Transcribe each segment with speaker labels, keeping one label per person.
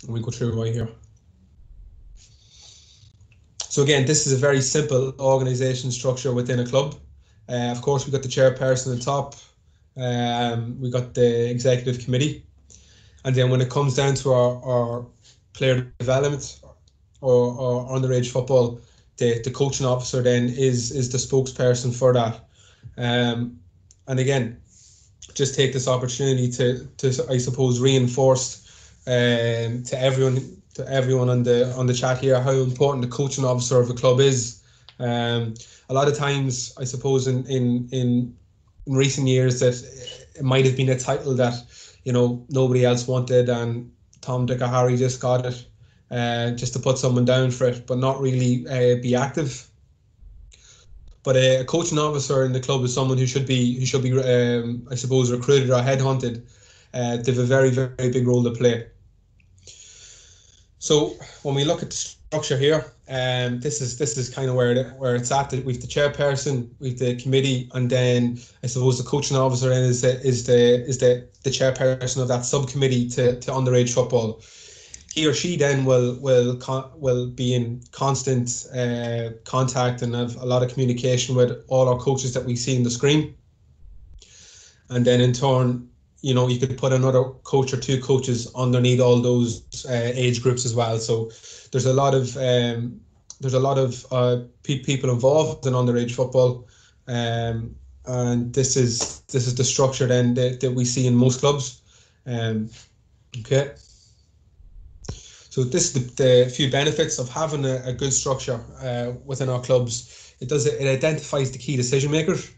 Speaker 1: And we go through right here. So again, this is a very simple organisation structure within a club. Of course, we've got the chairperson at the top. We've got the executive committee. And then when it comes down to our player development or underage football, the coaching officer then is the spokesperson for that. And again, just take this opportunity to I suppose reinforce to everyone on the chat here how important the coaching officer of the club is. A lot of times, I suppose in recent years, that it might have been a title that nobody else wanted, and Tom, Dick, or Harry just got it, just to put someone down for it, but not really be active. But a coaching officer in the club is someone who should be I suppose recruited or headhunted. They have a very, very big role to play. So when we look at the structure here, this is kind of where it's at. We've the chairperson, we've the committee, and then I suppose the coaching officer then is the chairperson of that subcommittee to underage football. He or she then will be in constant contact and have a lot of communication with all our coaches that we see on the screen. And then in turn, you could put another coach or two coaches underneath all those age groups as well. So there's a lot of people involved in underage football, and this is the structure then that we see in most clubs. Okay. So this is the few benefits of having a good structure within our clubs. It identifies the key decision makers.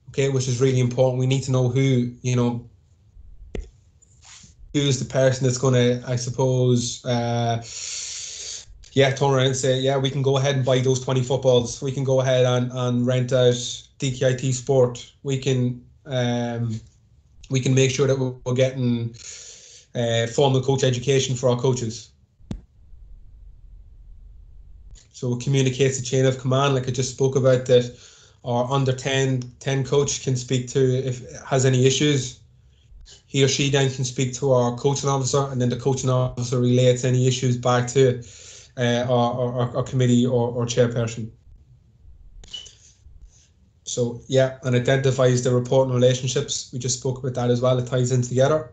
Speaker 1: Okay, which is really important. We need to know who is the person that's going to, I suppose, turn around and say, we can go ahead and buy those 20 footballs. We can go ahead and rent out DKIT Sport. We can make sure that we're getting formal coach education for our coaches. So it communicates a chain of command, like I just spoke about, that our under 10 coach can speak to if it has any issues. He or she then can speak to our coaching officer, and then the coaching officer relates any issues back to our committee or chairperson. So and identifies the reporting relationships. We just spoke about that as well. It ties in together.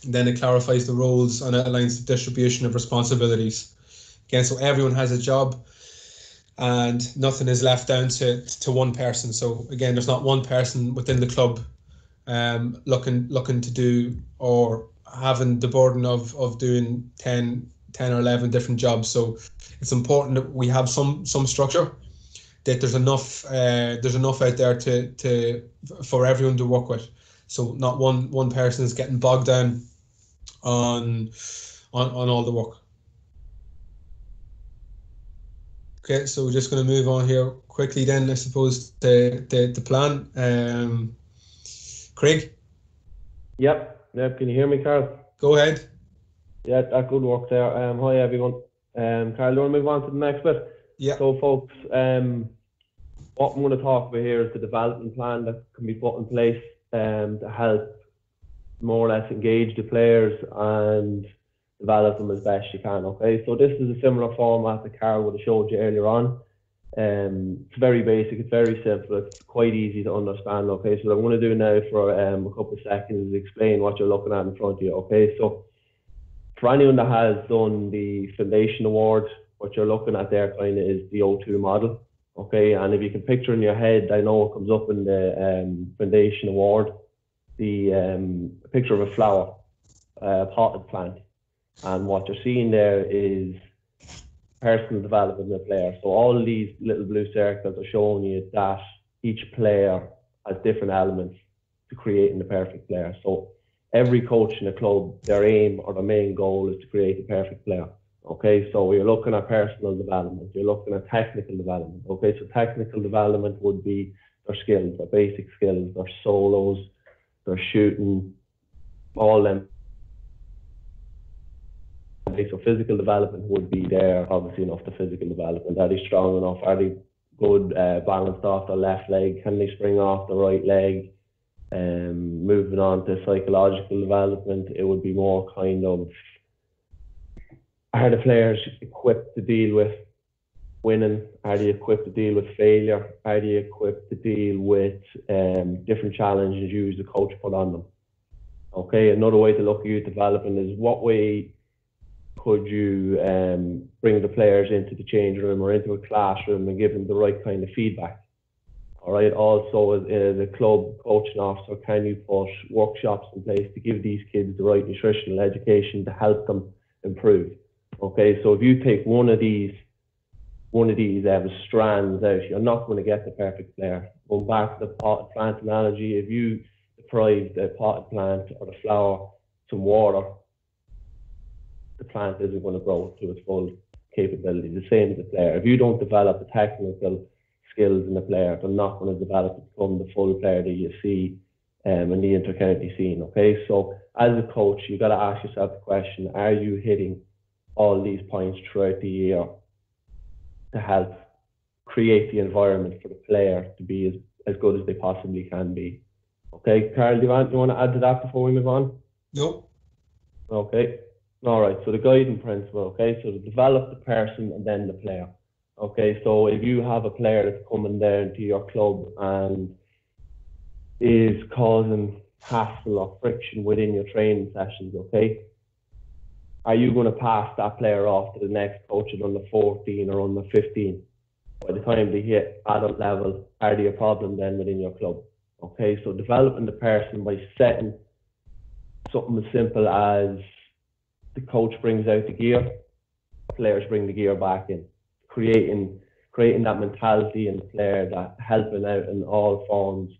Speaker 1: And then it clarifies the roles and outlines the distribution of responsibilities. Again, so everyone has a job, and nothing is left down to one person. So again, there's not one person within the club looking to do or having the burden of doing 10 or 11 different jobs. So it's important that we have some structure, that there's enough out there for everyone to work with. So not one person is getting bogged down on all the work. Okay, so we're just going to move on here quickly then, I suppose, the plan. Craig?
Speaker 2: Yep, can you hear me, Carl?
Speaker 1: Go ahead.
Speaker 2: Yeah, that good work there. Hi, everyone. Carl, do you want to move on to the next bit?
Speaker 1: Yeah.
Speaker 2: So, folks, what I'm going to talk about here is the development plan that can be put in place to help more or less engage the players and develop them as best you can. Okay, so this is a similar format that Carl would have showed you earlier on. It's very basic, it's very simple, it's quite easy to understand. Okay, so what I'm going to do now for a couple of seconds is explain what you're looking at in front of you. Okay, so for anyone that has done the Foundation Award, what you're looking at there kind of is the O2 model. Okay, and if you can picture in your head, I know it comes up in the Foundation Award, the picture of a flower, potted plant. And what you're seeing there is personal development of the player. So all of these little blue circles are showing you that each player has different elements to creating the perfect player. So every coach in a club, their aim or their main goal is to create the perfect player. Okay, so you're looking at personal development, you're looking at technical development. Okay, so technical development would be their skills, their basic skills, their solos, their shooting, all them. Okay, so physical development would be there, obviously enough the physical development. Are they strong enough? Are they good balanced off the left leg? Can they spring off the right leg? Moving on to psychological development, it would be more kind of are the players equipped to deal with winning? Are they equipped to deal with failure? Are they equipped to deal with different challenges the coach put on them? Okay, another way to look at youth development is what way could you bring the players into the change room or into a classroom and give them the right kind of feedback? All right. Also, as a club coaching officer, can you put workshops in place to give these kids the right nutritional education to help them improve? Okay, so if you take one of these strands out, you're not going to get the perfect player. Going back to the potted plant analogy, if you deprive the potted plant or the flower some water, the plant isn't going to grow to its full capability. The same as the player. If you don't develop the technical skills in the player, they're not going to develop to become the full player that you see in the inter-county scene. Okay, so as a coach, you got to ask yourself the question: are you hitting all these points throughout the year to help create the environment for the player to be as good as they possibly can be? Okay, Carl, do you want to add to that before we move on?
Speaker 1: Nope.
Speaker 2: Okay. All right. So the guiding principle. Okay. So to develop the person and then the player. Okay. So if you have a player that's coming down to your club and is causing hassle or friction within your training sessions, okay, are you going to pass that player off to the next coach at under 14 or under 15? By the time they hit adult level, are they a problem then within your club? Okay, so developing the person by setting something as simple as the coach brings out the gear, players bring the gear back in, creating that mentality in the player that helping out in all forms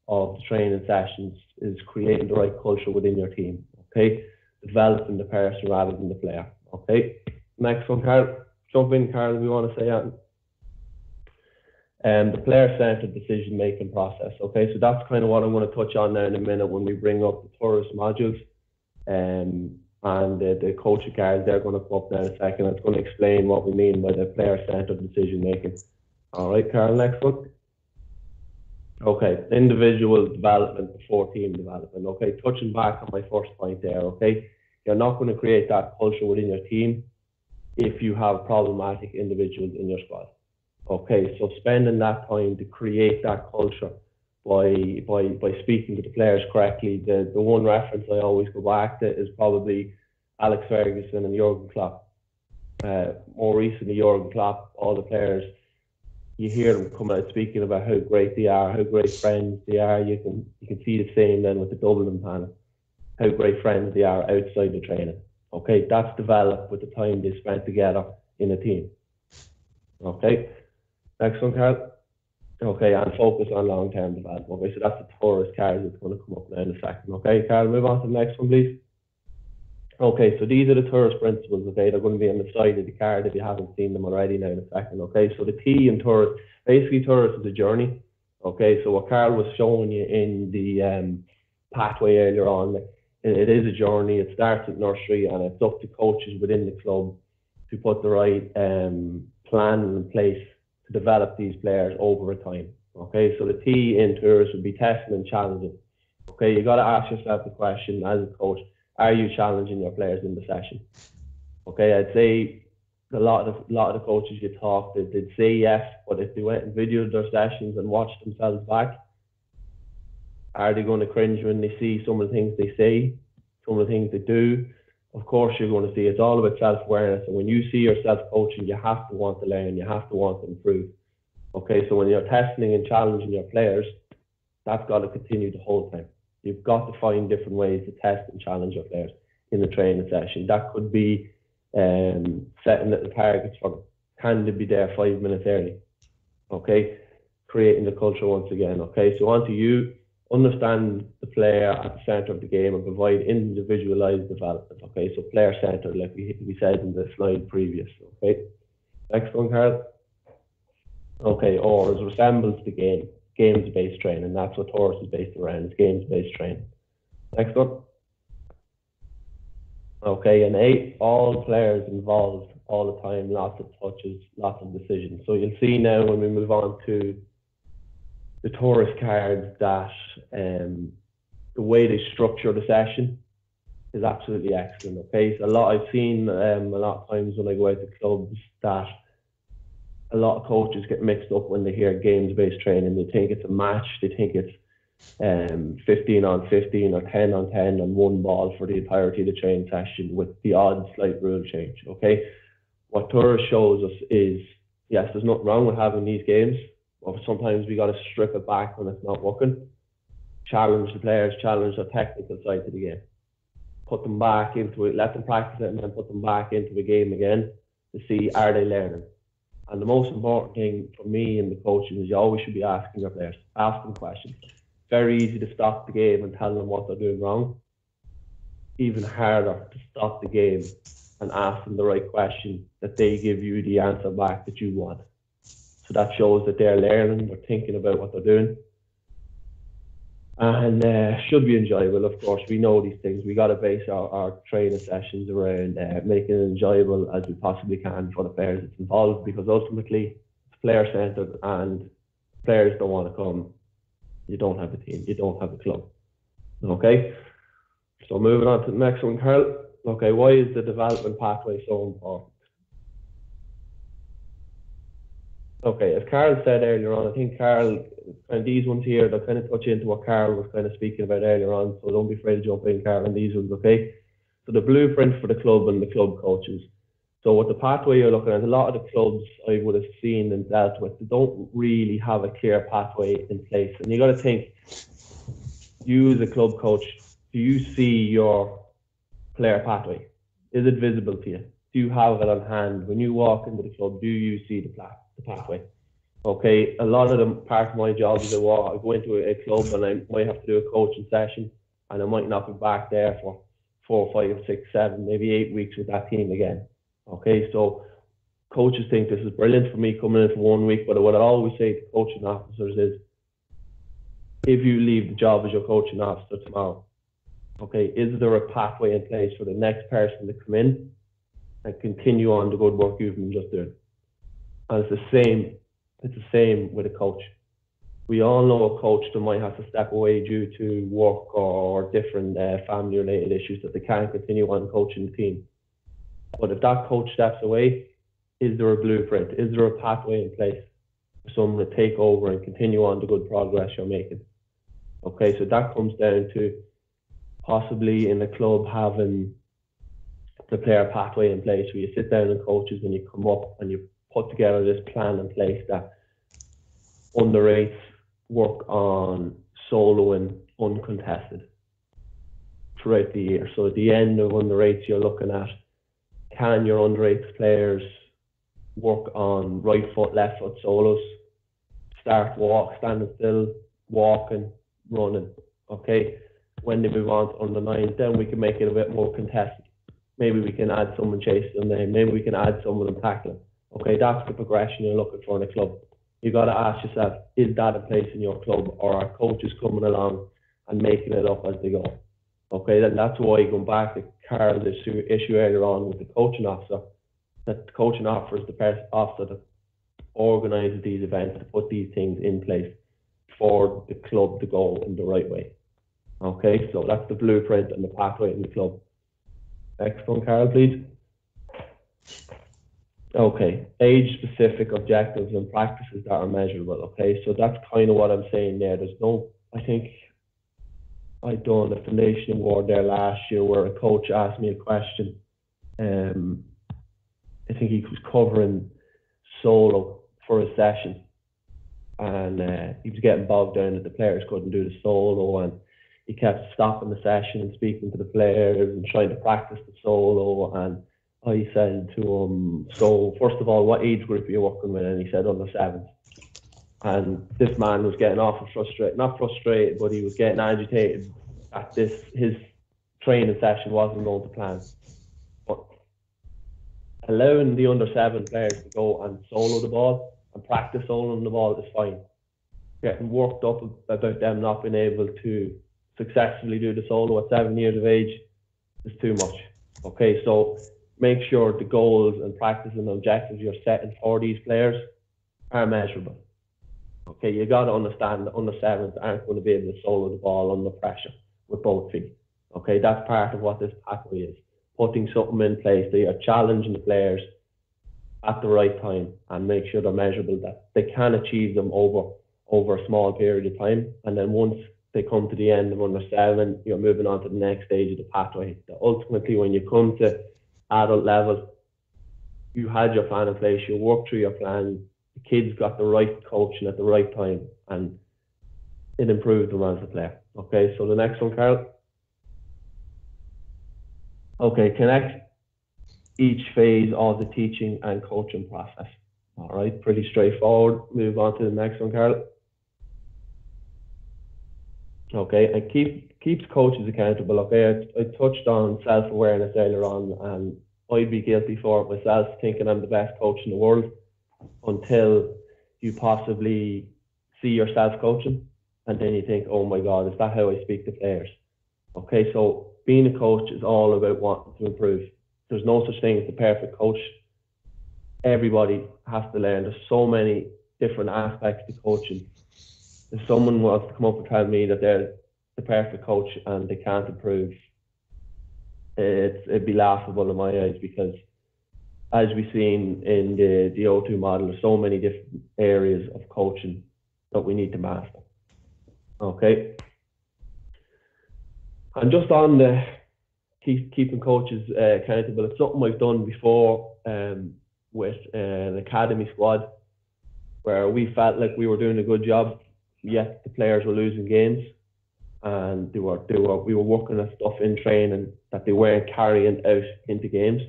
Speaker 2: of the training sessions is creating the right culture within your team. Okay, developing the person rather than the player. Okay, next one, Carl. Jump in, Carl, if you want to say that. The player-centered decision-making process. Okay, so that's kind of what I'm going to touch on now in a minute when we bring up the tourist modules. And the coaching cards, they're going to come up now in a second. It's going to explain what we mean by the player-centered decision-making. All right, Carl, next one. Okay, individual development before team development. Okay, touching back on my first point there. Okay, you're not going to create that culture within your team if you have problematic individuals in your squad. Okay, so spending that time to create that culture by speaking to the players correctly. The one reference I always go back to is probably Alex Ferguson and Jurgen Klopp. More recently, Jurgen Klopp, all the players, you hear them coming out speaking about how great they are, how great friends they are. You can see the same then with the Dublin panel, how great friends they are outside the training. Okay, that's developed with the time they spent together in a team. Okay, next one, Carl. Okay, and focus on long-term development. Okay, so that's the tourist card that's going to come up now in a second. Okay, Carl, move on to the next one, please. Okay, so these are the tourist principles. Okay, they're going to be on the side of the card if you haven't seen them already now in a second. Okay, so the T in tourist, basically tourist is a journey. Okay, so what Carl was showing you in the pathway earlier on, it is a journey. It starts at nursery and it's up to coaches within the club to put the right plan in place to develop these players over a time. Okay, so the T in tours would be testing and challenging. Okay, you got to ask yourself the question as a coach: are you challenging your players in the session? Okay, I'd say a lot of the coaches you talk to, they'd say yes, but if they went and videoed their sessions and watched themselves back, are they going to cringe when they see some of the things they say, some of the things they do? Of course you're going to see. It's all about self-awareness. And when you see yourself coaching, you have to want to learn. You have to want to improve. Okay, so when you're testing and challenging your players, that's got to continue the whole time. You've got to find different ways to test and challenge your players in the training session. That could be setting little targets for them. Can they be there 5 minutes early? Okay, creating the culture once again. Okay, so on to you. Understand the player at the centre of the game and provide individualised development. Okay, so player centred, like we said in the slide previous. Okay, next one, Carl. Okay, ORS resembles the game, games-based training. That's what ORS is based around. It's games-based training. Next one. Okay, and 8, all players involved all the time, lots of touches, lots of decisions. So you'll see now when we move on to the tourist cards that the way they structure the session is absolutely excellent. Okay, so I've seen a lot of times when I go out to clubs that a lot of coaches get mixed up when they hear games-based training. They think it's a match. They think it's 15 on 15 or 10 on 10 on one ball for the entirety of the training session with the odd slight rule change. Okay, what Torres shows us is, yes, there's nothing wrong with having these games, but sometimes we got to strip it back when it's not working. Challenge the players, challenge the technical side of the game. Put them back into it, let them practice it, and then put them back into the game again to see, are they learning? And the most important thing for me in the coaching is you always should be asking your players, ask them questions. Very easy to stop the game and tell them what they're doing wrong. Even harder to stop the game and ask them the right question that they give you the answer back that you want. So that shows that they're learning, they're thinking about what they're doing. And should be enjoyable, of course. We know these things. We got to base our training sessions around making it enjoyable as we possibly can for the players that's involved, because ultimately it's player centered, and players don't want to come. You don't have a team, you don't have a club. Okay, so moving on to the next one, Carl. Okay, why is the development pathway so important? Okay, as Carl said earlier on, I think Carl, kind of these ones here, they'll kind of touch into what Carl was kind of speaking about earlier on, so don't be afraid to jump in, Carl, on these ones, okay? So the blueprint for the club and the club coaches. So what the pathway you're looking at, a lot of the clubs I would have seen and dealt with, they don't really have a clear pathway in place. And you got to think, you as a club coach, do you see your player pathway? Is it visible to you? Do you have it on hand? When you walk into the club, do you see the pathway? Okay, a lot of them, part of my job is I go into a club and I might have to do a coaching session, and I might not be back there for 4, 5, 6, 7, maybe 8 weeks with that team again. Okay, so coaches think this is brilliant for me coming in for 1 week, but what I always say to coaching officers is, if you leave the job as your coaching officer tomorrow, okay, is there a pathway in place for the next person to come in and continue on the good work you've been just doing? And it's the same with a coach. We all know a coach that might have to step away due to work or different family-related issues that they can't continue on coaching the team. But if that coach steps away, is there a blueprint? Is there a pathway in place for someone to take over and continue on the good progress you're making? Okay, so that comes down to possibly in the club having the player pathway in place where you sit down and coaches when you come up and you put together this plan in place that under-8s work on soloing uncontested throughout the year. So at the end of under-8s, you're looking at, can your under-8s players work on right foot, left foot solos, standing still, walking, running, okay? When they move on to under-9s, then we can make it a bit more contested. Maybe we can add someone chasing them, maybe we can add someone tackling. Okay, that's the progression you're looking for in a club. You got to ask yourself, is that a place in your club, or are coaches coming along and making it up as they go? Okay, that's why going back to Carl's issue earlier on with the coaching officer, that the coaching officer is the officer that organises these events, to put these things in place for the club to go in the right way. Okay, so that's the blueprint and the pathway in the club. Next one, Carl, please. Okay, age-specific objectives and practices that are measurable. Okay, so that's kind of what I'm saying there. There's no, I think I done a foundation award there last year where a coach asked me a question. I think he was covering solo for a session, and he was getting bogged down that the players couldn't do the solo, and he kept stopping the session and speaking to the players and trying to practice the solo. And I said to him, so first of all, what age group are you working with? And he said under 7s. And this man was getting awful frustrated, not frustrated, but he was getting agitated that his training session wasn't going to plan. But allowing the under 7 players to go and solo the ball and practice soloing the ball is fine. Getting worked up about them not being able to successfully do the solo at 7 years of age is too much. Okay, so make sure the goals and practice and objectives you're setting for these players are measurable. Okay, you got to understand that under 7s aren't going to be able to solo the ball under pressure with both feet. Okay, that's part of what this pathway is. Putting something in place that you're challenging the players at the right time and make sure they're measurable, that they can achieve them over a small period of time. And then once they come to the end of under 7, you're moving on to the next stage of the pathway. That ultimately, when you come to adult level, you had your plan in place, you worked through your plan, the kids got the right coaching at the right time, and it improved them as a player. Okay, so the next one, Carl. Okay, connect each phase of the teaching and coaching process. All right, pretty straightforward. Move on to the next one, Carl. Okay, and keeps coaches accountable. Okay, I touched on self-awareness earlier on, and I'd be guilty for it myself, thinking I'm the best coach in the world until you possibly see yourself coaching, and then you think, oh my God, is that how I speak to players? Okay, so being a coach is all about wanting to improve. There's no such thing as the perfect coach. Everybody has to learn. There's so many different aspects to coaching. If someone wants to come up and tell me that they're the perfect coach and they can't improve, it'd be laughable in my eyes, because as we've seen in the O2 model, there's so many different areas of coaching that we need to master. Okay. And just on the keeping coaches accountable, it's something I've done before with an academy squad, where we felt like we were doing a good job, yet the players were losing games, and we were working on stuff in training that they weren't carrying out into games.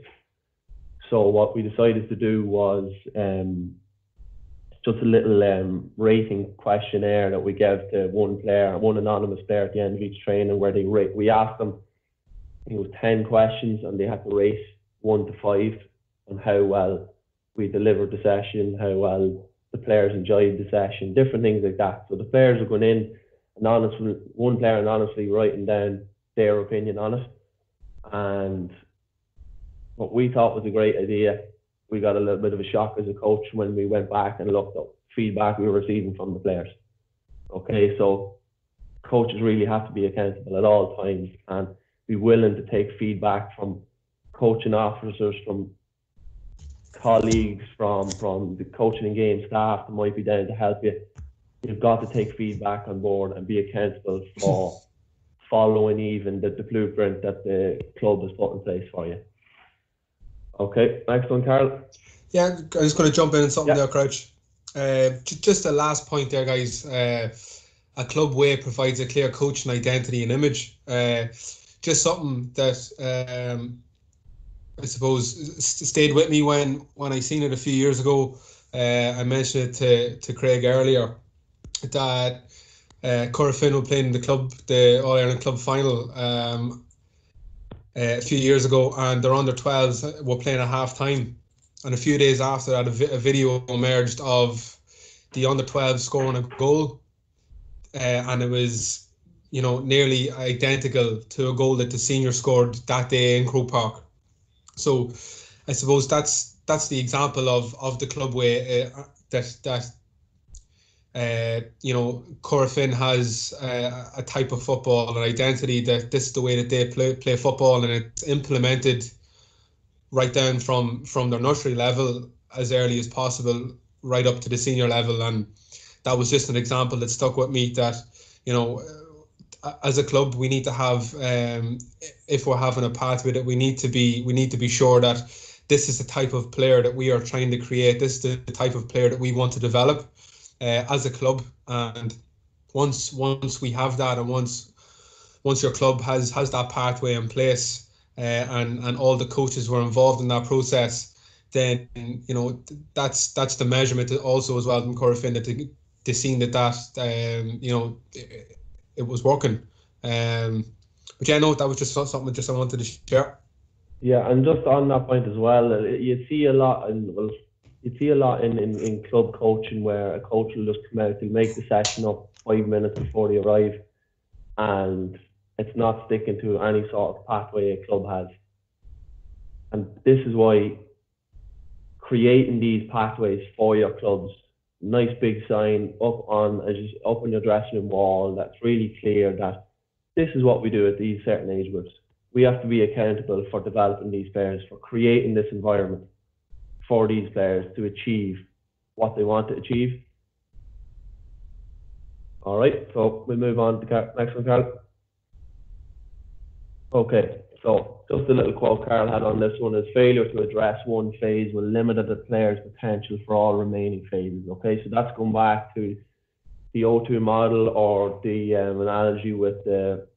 Speaker 2: So what we decided to do was just a little rating questionnaire that we gave to one anonymous player at the end of each training, where they rate. We asked them, I think it was 10 questions, and they had to rate 1 to 5 on how well we delivered the session, how well the players enjoyed the session, different things like that. So the players are going in anonymously, one player anonymously writing down their opinion on it. And what we thought was a great idea, we got a little bit of a shock as a coach when we went back and looked at feedback we were receiving from the players. Okay, so coaches really have to be accountable at all times and be willing to take feedback from coaching officers, from colleagues, from the coaching and game staff that might be down to help you. You've got to take feedback on board and be accountable for following even the blueprint that the club has put in place for you. Okay, next one, Carl.
Speaker 1: Yeah, I'm just going to jump in on something there, Crouch. Just a last point there, guys. A club way provides a clear coaching identity and image. Just something that I suppose stayed with me when I seen it a few years ago. I mentioned it to Craig earlier that Corofin were playing the All Ireland Club final a few years ago, and their under 12s were playing at half time. And a few days after that, a video emerged of the under 12s scoring a goal, and it was, nearly identical to a goal that the senior scored that day in Croke Park. So I suppose that's the example of the club way that Corofin has a type of football, an identity, that this is the way that they play football, and it's implemented right down from their nursery level as early as possible, right up to the senior level. And that was just an example that stuck with me, that as a club we need to have, if we're having a pathway, that we need to be sure that this is the type of player that we are trying to create, this is the type of player that we want to develop as a club. And once we have that, and once your club has that pathway in place, and all the coaches were involved in that process, then that's the measurement also as well from Corofin, that they seen that it was working. But yeah, no, that was just something I wanted to share.
Speaker 2: Yeah, and just on that point as well, you see a lot in club coaching, where a coach will just come out, he'll make the session up 5 minutes before they arrive, and it's not sticking to any sort of pathway a club has. And this is why creating these pathways for your clubs, nice big sign up on your dressing room wall, that's really clear that this is what we do at these certain age groups. We have to be accountable for developing these players, for creating this environment for these players to achieve what they want to achieve. All right, so we'll move on to the next one, Carl. Okay, so just a little quote Carl had on this one is, failure to address one phase will limit the player's potential for all remaining phases. Okay, so that's going back to the O2 model, or the analogy with the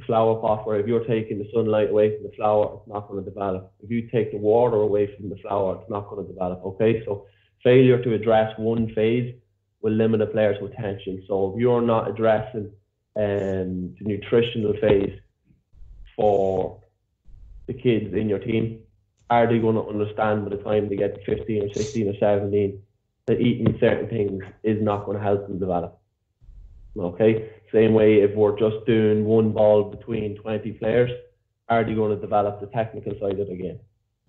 Speaker 2: flower pot, where if you're taking the sunlight away from the flower, it's not going to develop. If you take the water away from the flower, it's not going to develop. Okay, so failure to address one phase will limit a player's potential. So if you're not addressing the nutritional phase for the kids in your team, are they going to understand by the time they get to 15 or 16 or 17 that eating certain things is not going to help them develop? Okay, same way if we're just doing one ball between 20 players, are they going to develop the technical side of the game?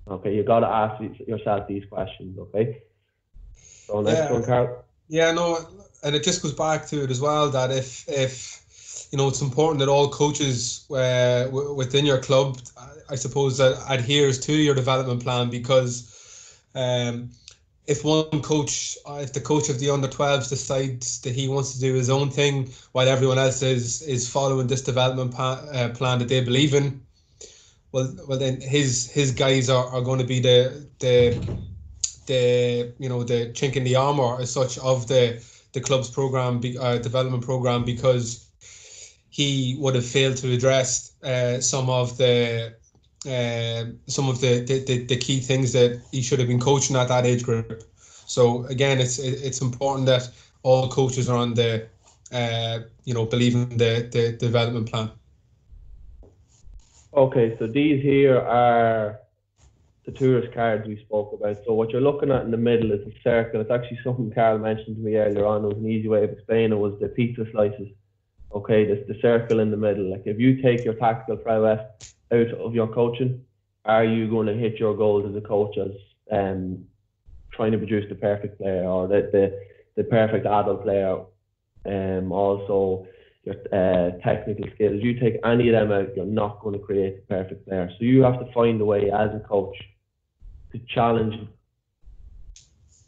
Speaker 2: Okay, you got to ask yourself these questions. Okay, so next one, Carl.
Speaker 1: Yeah, no, and it just goes back to it as well, that if you know, it's important that all coaches within your club, I suppose, that adheres to your development plan, because if one coach, if the coach of the under-12s decides that he wants to do his own thing while everyone else is following this development plan that they believe in, well then his guys are going to be the you know, the chink in the armor as such of the club's program, development program, because he would have failed to address some of the key things that he should have been coaching at that age group. So again, it's important that all coaches are on the you know, believing the development plan.
Speaker 2: Okay, so these here are the tourist cards we spoke about. So what you're looking at in the middle is a circle. It's actually something Carl mentioned to me earlier on. It was an easy way of explaining it, was the pizza slices. Okay, the circle in the middle. Like, if you take your tactical prowess out of your coaching, are you going to hit your goals as a coach, as trying to produce the perfect player, or the perfect adult player? Also your technical skills. You take any of them out, you're not going to create the perfect player. So you have to find a way as a coach to challenge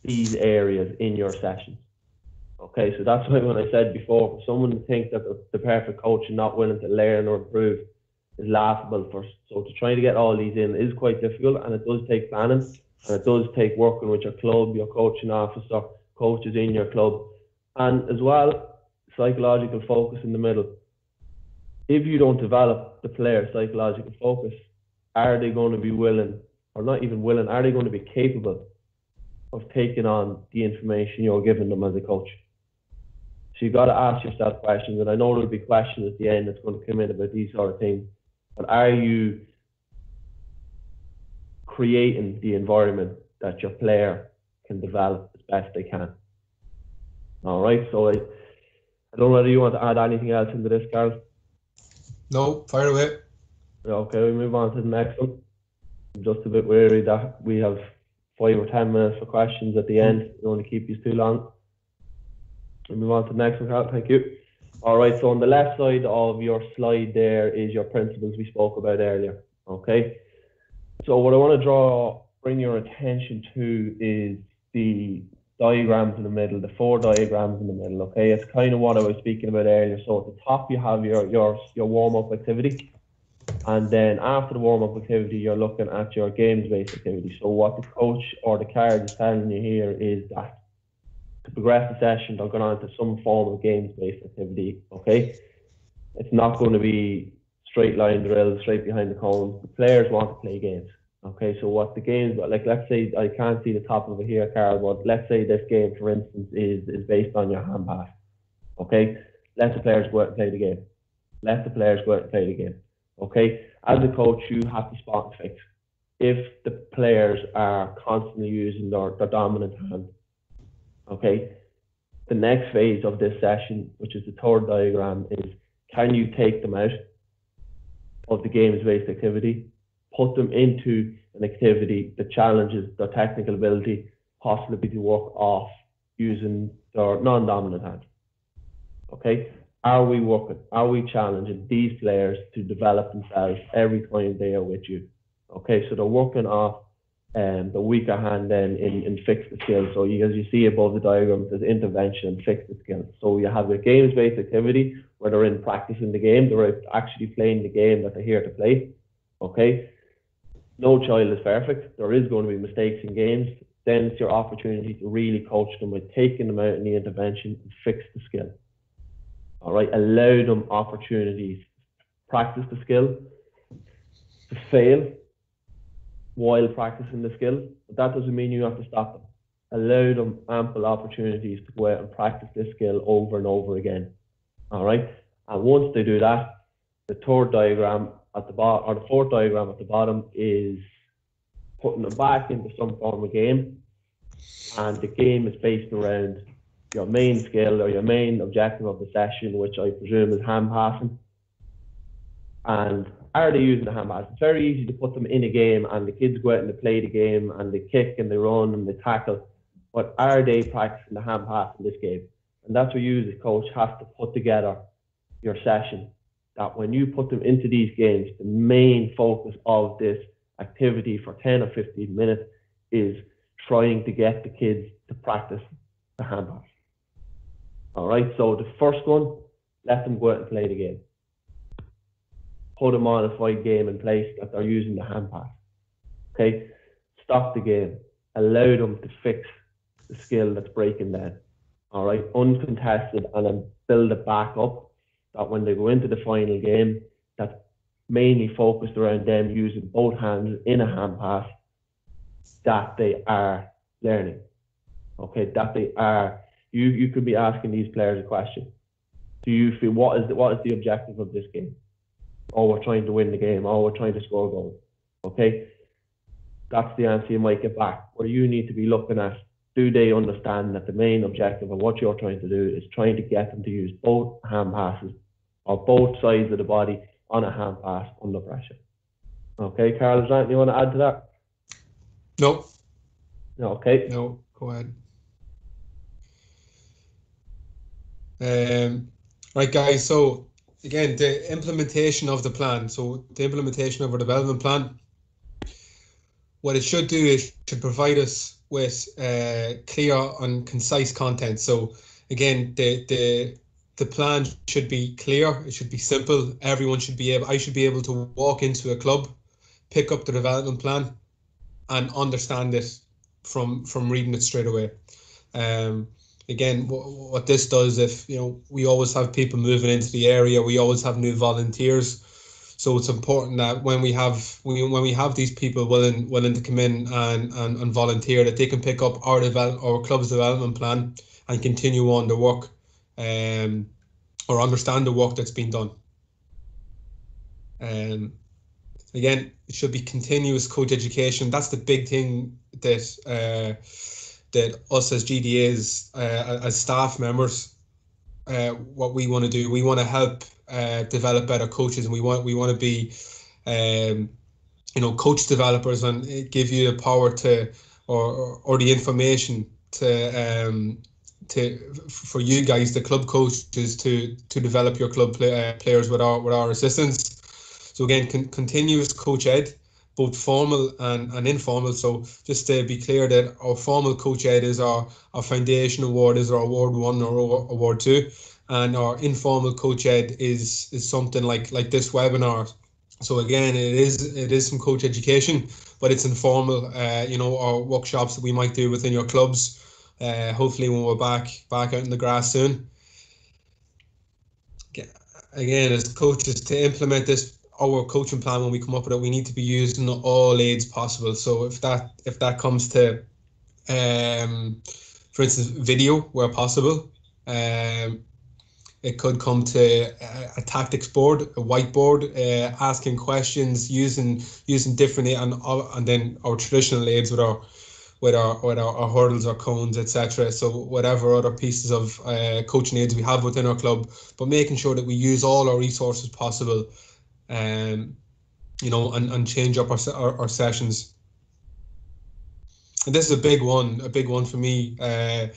Speaker 2: these areas in your sessions. Okay, so that's why when I said before, for someone to think that the perfect coach and not willing to learn or improve is laughable. So to try to get all these in is quite difficult, and it does take planning, and it does take working with your club, your coaching officer, coaches in your club, and as well, psychological focus in the middle. If you don't develop the player's psychological focus, are they going to be willing, or not even willing, are they going to be capable of taking on the information you're giving them as a coach? So you've got to ask yourself questions, and I know there'll be questions at the end that's going to come in about these sort of things, but are you creating the environment that your player can develop as best they can? All right, so I don't know whether you want to add anything else into this, Carl.
Speaker 1: No, fire away.
Speaker 2: Okay, we move on to the next one. I'm just a bit wary that we have 5 or 10 minutes for questions at the end. We don't want to keep these too long. We move on to the next one, Carl. Thank you. All right, so on the left side of your slide there is your principles we spoke about earlier. Okay, so what I want to bring your attention to is the diagrams in the middle, the 4 diagrams in the middle. Okay, it's kind of what I was speaking about earlier. So at the top you have your warm-up activity, and then after the warm-up activity you're looking at your games-based activity. So what the coach or the card is telling you here is that to progress the session, they're going on to some form of games-based activity. Okay, it's not going to be straight line drills straight behind the cones. The players want to play games. Okay, so what the games, like, let's say, I can't see the top of it here, Carl, but let's say this game, for instance, is based on your hand pass. Okay, let the players go out and play the game. Let the players go out and play the game. Okay, as a coach, you have to spot and fix. If the players are constantly using their dominant hand, okay, the next phase of this session, which is the 3rd diagram, is can you take them out of the games-based activity, put them into an activity that challenges their technical ability, possibly to work off using their non-dominant hand. Okay, Are we working? Are we challenging these players to develop themselves every time they are with you? Okay, so they're working off the weaker hand then in fix the skills. So as you see above the diagram, there's intervention and fix the skills. So you have the games-based activity where they're in practicing the game, they're actually playing the game that they're here to play. Okay, no child is perfect. There is going to be mistakes in games. Then it's your opportunity to really coach them by taking them out in the intervention and fix the skill. All right, allow them opportunities, practice the skill, to fail while practicing the skill, but that doesn't mean you have to stop them. Allow them ample opportunities to go out and practice this skill over and over again. All right, and once they do that, the third diagram at the bottom, or the fourth diagram at the bottom, is putting them back into some form of game, and the game is based around your main skill or your main objective of the session, which I presume is hand passing. And are they using the hand pass? It's very easy to put them in a game and the kids go out and they play the game and they kick and they run and they tackle. But are they practicing the hand pass in this game? And that's where you as a coach have to put together your session. That when you put them into these games, the main focus of this activity for 10 or 15 minutes is trying to get the kids to practice the hand pass. All right, so the first one, let them go out and play the game. Put them on a fight game in place that they're using the hand pass. Okay, stop the game. Allow them to fix the skill that's breaking down. All right, uncontested, and then build it back up. That when they go into the final game, that's mainly focused around them using both hands in a hand pass. That they are learning. Okay, that they are. You could be asking these players a question. Do you feel what is the objective of this game? Oh, we're trying to win the game. Oh, we're trying to score goals. Okay, that's the answer you might get back. What you need to be looking at, do they understand that the main objective of what you're trying to do is trying to get them to use both hand passes or both sides of the body on a hand pass under pressure? Okay, Carl, is there anything you want to add to that?
Speaker 1: No.
Speaker 2: No, okay.
Speaker 1: No, go ahead. Right, guys, so again, the implementation of the plan. So the implementation of our development plan, what it should do is to provide us with clear and concise content. So again, the plan should be clear. It should be simple. Everyone should be able. I should be able to walk into a club, pick up the development plan, and understand it from reading it straight away. Again, what this does, if we always have people moving into the area, we always have new volunteers. So it's important that when we have these people willing to come in and volunteer, that they can pick up our club's development plan and continue on the work, or understand the work that's been done. Again, it should be continuous coach education. That's the big thing that us as GDAs, as staff members, what we want to do. We want to help develop better coaches, and we want to be coach developers and give you the power to or the information for you guys, the club coaches, to develop your club players with our assistance. So again, continuous coach ed, both formal and informal. So just to be clear, that our formal coach ed is our foundation award, is our award 1 or award 2, and our informal coach ed is something like this webinar. So again, it is some coach education, but it's informal. Our workshops that we might do within your clubs. Hopefully, when we're back out in the grass soon. Again, as coaches, to implement our coaching plan, when we come up with it, we need to be using all aids possible. So if that comes to, for instance, video where possible, it could come to a tactics board, a whiteboard, asking questions, using different, and then our traditional aids with our hurdles or cones, etc. So whatever other pieces of coaching aids we have within our club, but making sure that we use all our resources possible, and change up our sessions. And this is a big one for me. I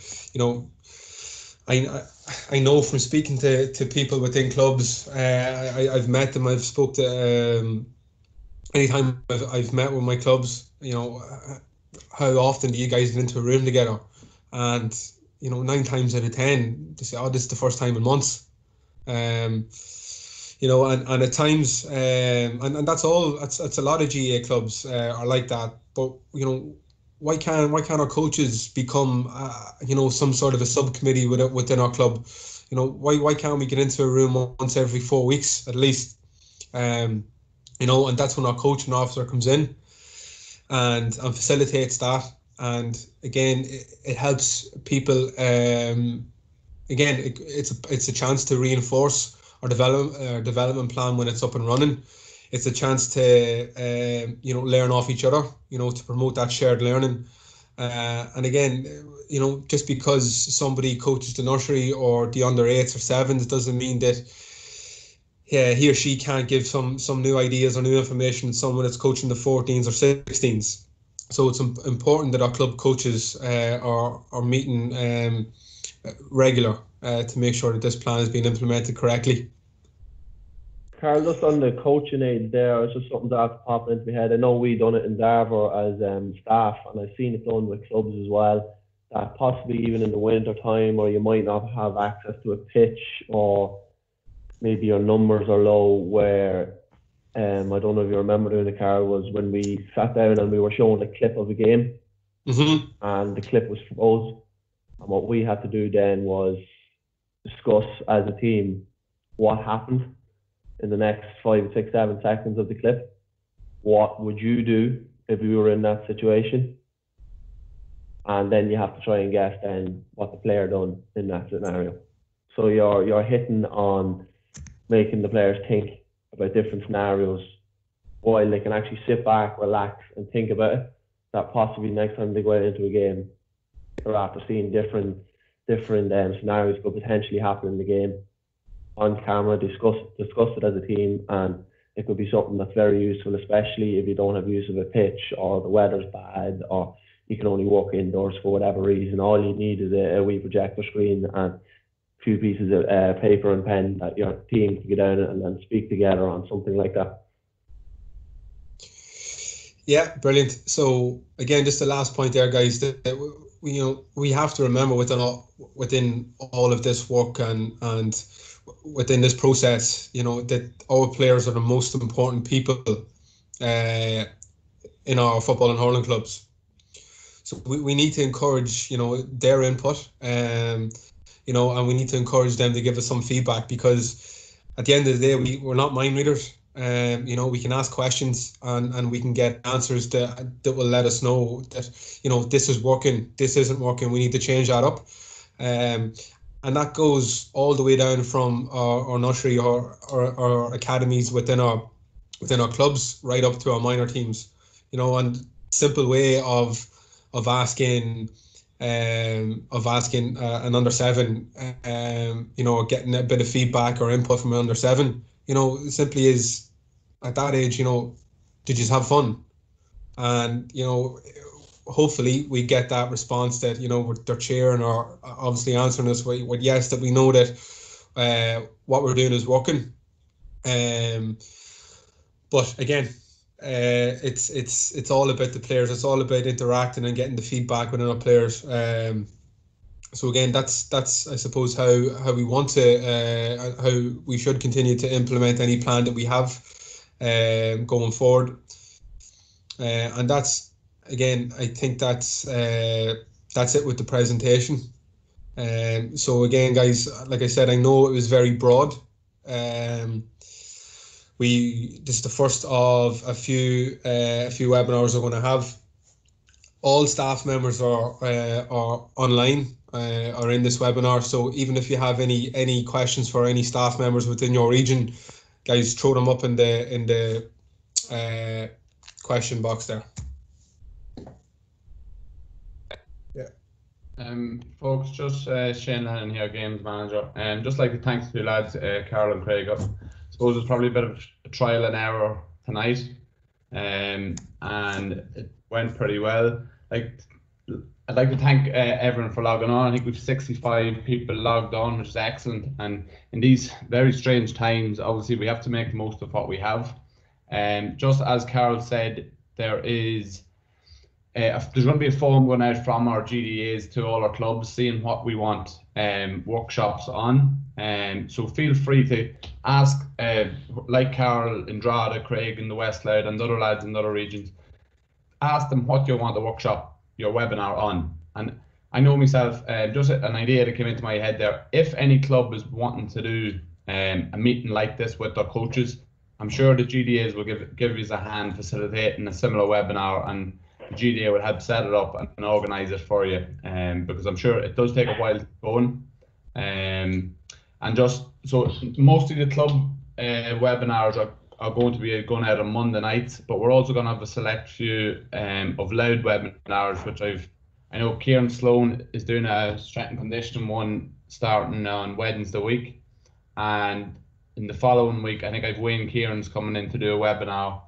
Speaker 1: I know from speaking to people within clubs, I've met them, I've spoke to, anytime I've met with my clubs, how often do you guys get into a room together? And, 9 times out of 10, they say, oh, this is the first time in months. And at times, and that's all. That's a lot of GAA clubs are like that. But why can't our coaches become some sort of a subcommittee within our club? Why can't we get into a room once every 4 weeks at least? And that's when our coaching officer comes in and facilitates that. And again, it helps people. Again, it's a chance to reinforce our development plan when it's up and running. It's a chance to learn off each other, to promote that shared learning. And again, just because somebody coaches the nursery or the under 8s or 7s doesn't mean that he or she can't give some new ideas or new information to someone that's coaching the 14s or 16s. So it's important that our club coaches are meeting regular to make sure that this plan is being implemented correctly.
Speaker 2: Carl, just on the coaching aid there, it's just something that popped into my head. I know we done it in Darver as staff, and I've seen it done with clubs as well. That possibly even in the winter time, or you might not have access to a pitch, or maybe your numbers are low. Where I don't know if you remember doing it, Carl, was when we sat down and we were showing a clip of a game, and the clip was froze. And what we had to do then was discuss as a team what happened in the next 5, 6, 7 seconds of the clip. What would you do if you were in that situation? And then you have to try and guess then what the player done in that scenario. So you're hitting on making the players think about different scenarios while they can actually sit back, relax, and think about it. That possibly next time they go out into a game, or after seeing different scenarios could potentially happen in the game, on camera, discuss it as a team, and it could be something that's very useful, especially if you don't have use of a pitch or the weather's bad or you can only walk indoors for whatever reason. All you need is a wee projector screen and a few pieces of paper and pen that your team can get down and then speak together on something like that.
Speaker 1: Yeah, brilliant. So again, just the last point there, guys, that we have to remember within all of this work and within this process, that our players are the most important people in our football and hurling clubs. So we need to encourage, their input, and we need to encourage them to give us some feedback, because at the end of the day, we're not mind readers. We can ask questions and we can get answers that will let us know that, this is working, this isn't working, we need to change that up. And that goes all the way down from our nursery or our academies within our clubs right up to our minor teams. And simple way of asking an under 7, getting a bit of feedback or input from an under 7, simply is, at that age, did you have fun? And hopefully we get that response that they're cheering or obviously answering us with yes, that we know that what we're doing is working. But again, it's all about the players. It's all about interacting and getting the feedback within our players. So again, that's I suppose how we want to how we should continue to implement any plan that we have going forward. And that's, again, I think that's it with the presentation. So again, guys, like I said, I know it was very broad. This is the first of a few webinars we're going to have. All staff members are online, are in this webinar. So even if you have any questions for any staff members within your region, guys, throw them up in the question box there.
Speaker 3: Folks, just Shane Lennon here, Games Manager, and just like to thank the two lads, Carl and Craig. I suppose it's probably a bit of a trial and error tonight, and it went pretty well. Like I'd like to thank everyone for logging on. I think we've 65 people logged on, which is excellent. And in these very strange times, obviously, we have to make the most of what we have. Just as Carol said, there's going to be a form going out from our GDAs to all our clubs, seeing what we want workshops on. So feel free to ask, like Carol in Drogheda, Craig in the West Louth, and other lads in other regions, ask them what you want the workshop, your webinar on. And I know myself, just an idea that came into my head there. If any club is wanting to do a meeting like this with their coaches, I'm sure the GDAs will give you a hand facilitating a similar webinar, and the GDA will help set it up and organise it for you. Because I'm sure it does take a while to going. And just so mostly the club webinars are going to be going out on Monday nights, but we're also going to have a select few of Louth webinars, which I know Kieran Sloan is doing a strength and conditioning one starting on Wednesday week, and in the following week I think I've Wayne Kieran's coming in to do a webinar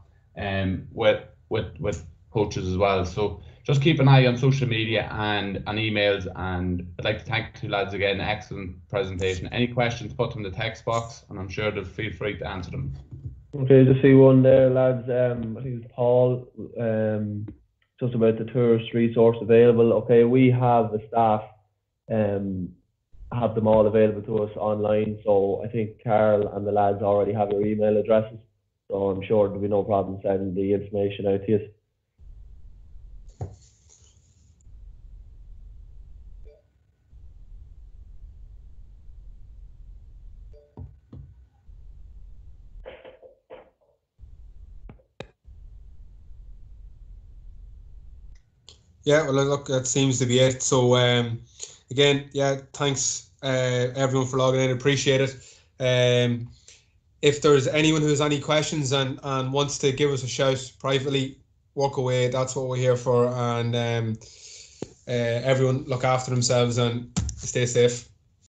Speaker 3: with coaches as well. So just keep an eye on social media and emails, and I'd like to thank you lads again. Excellent presentation. Any questions, put them in the text box and I'm sure they'll feel free to answer them.
Speaker 2: Okay, just see one there, lads. I think it's Paul, just about the tourist resource available. Okay, we have the staff have them all available to us online, so I think Carl and the lads already have your email addresses, so I'm sure there'll be no problem sending the information out to you.
Speaker 1: Yeah, well, look, that seems to be it. So, again, yeah, thanks everyone for logging in. Appreciate it. If there's anyone who has any questions and wants to give us a shout privately, walk away. That's what we're here for. And everyone look after themselves and stay safe.